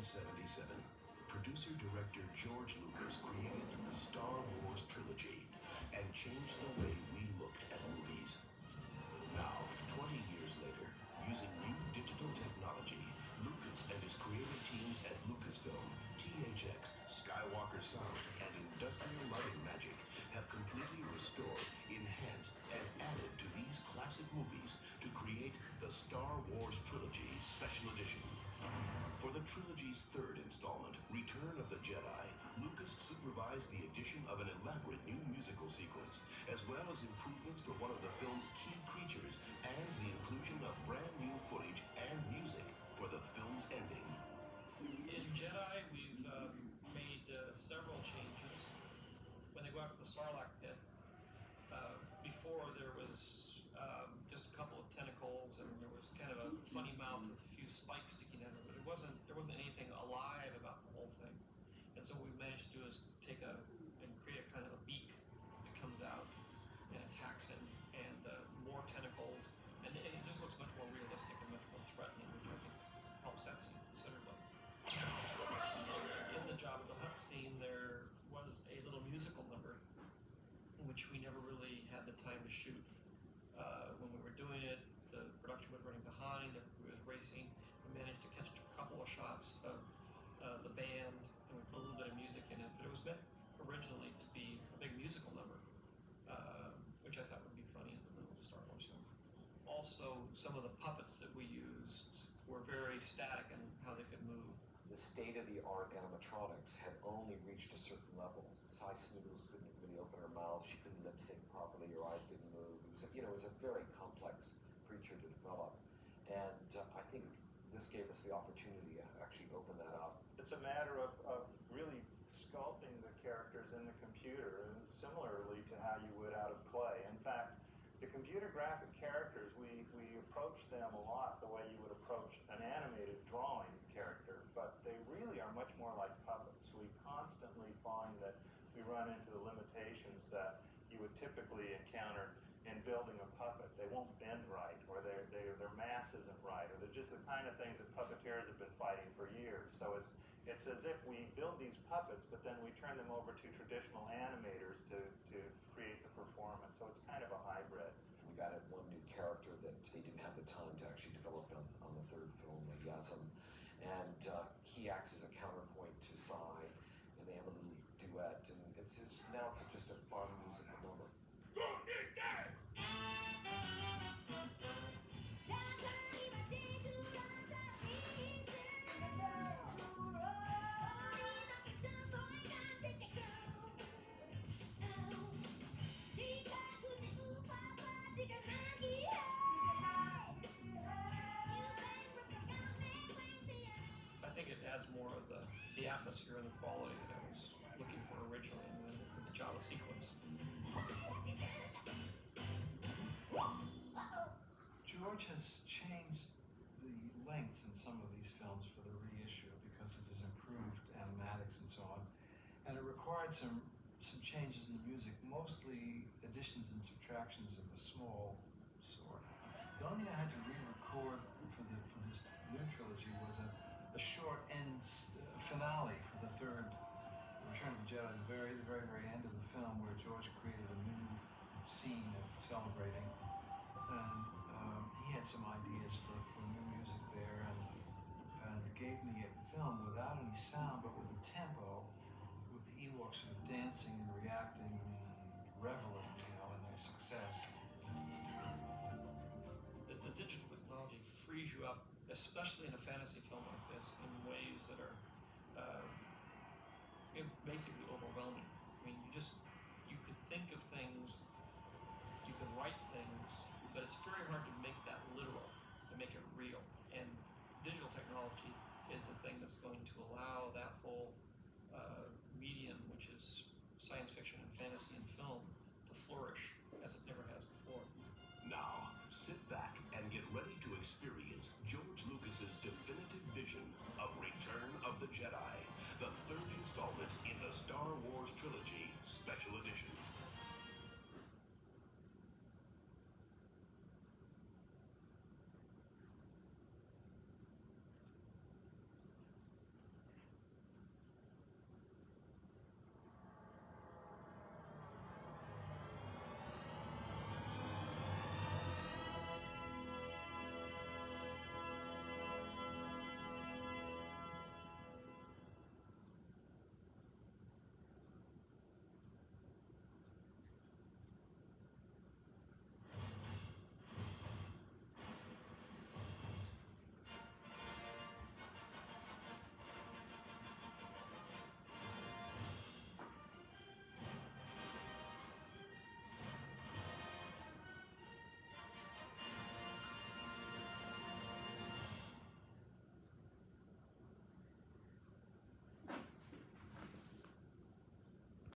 1977, producer-director George Lucas created the Star Wars Trilogy and changed the way we looked at movies. Now, 20 years later, using new digital technology, Lucas and his creative teams at Lucasfilm, THX, Skywalker Sound, and Industrial Lighting Magic have completely restored, enhanced, and added to these classic movies to create the Star Wars Trilogy Special Edition. For the trilogy's third installment, Return of the Jedi, Lucas supervised the addition of an elaborate new musical sequence, as well as improvements for one of the film's key creatures, and the inclusion of brand new footage and music for the film's ending. In Jedi, we've made several changes. When they go out to the Sarlacc pit, before there was just a couple of tentacles, and there was kind of a funny mouth with a few spikes sticking out of it. There wasn't anything alive about the whole thing. And so what we managed to do is take and create a kind of a beak that comes out and attacks him, and more tentacles, and it just looks much more realistic and much more threatening, which I think helps that scene considerably. In the Jabba the Hutt scene, there was a little musical number, which we never really had the time to shoot. When we were doing it, the production was running behind, we was racing. We managed to catch a couple of shots of the band, and we put a little bit of music in it, but it was meant originally to be a big musical number, which I thought would be funny in the middle of the Star Wars film. Also, some of the puppets that we used were very static in how they could move. The state-of-the-art animatronics had only reached a certain level. Cy Snoodles couldn't really open her mouth, she couldn't lip sync properly, her eyes didn't move. It was a very complex creature to develop. And I think this gave us the opportunity to actually open that up. It's a matter of really sculpting the characters in the computer, and similarly to how you would out of clay. In fact, the computer graphic characters, we approach them a lot the way you would approach an animated drawing character, but they really are much more like puppets. We constantly find that we run into the limitations that you would typically encounter in building a puppet. They won't bend right, or their mass isn't right, or they're just the kind of things that puppeteers have been fighting for years. So it's as if we build these puppets, but then we turn them over to traditional animators to create the performance. So it's kind of a hybrid. We've added one new character that they didn't have the time to actually develop on the third film, Yasm, and he acts as a counterpoint to Cy, and they have a little duet, and it's just a fun musical number. I think it adds more of the atmosphere and the quality that I was looking for originally in the Jabba sequence. George has changed the lengths in some of these films for the reissue because of his improved animatics and so on. And it required some changes in the music, mostly additions and subtractions of a small sort. The only thing I had to re-record for this new trilogy was a short finale for the third Return of the Jedi, the very end of the film, where George created a new scene of celebrating, and he had some ideas for new music there, and gave me a film without any sound, but with a tempo, with the Ewoks sort of dancing and reacting and reveling, in their success. The digital technology frees you up, especially in a fantasy film like this, in ways that are basically overwhelming. I mean, you could think of things, you could write things, but it's very hard to make that literal, to make it real. And digital technology is the thing that's going to allow that whole medium, which is science fiction and fantasy and film, to flourish as it never has before. Now, sit back and get ready to experience George Lucas's definitive vision of Return of the Jedi, the third installment in the Star Wars Trilogy Special Edition.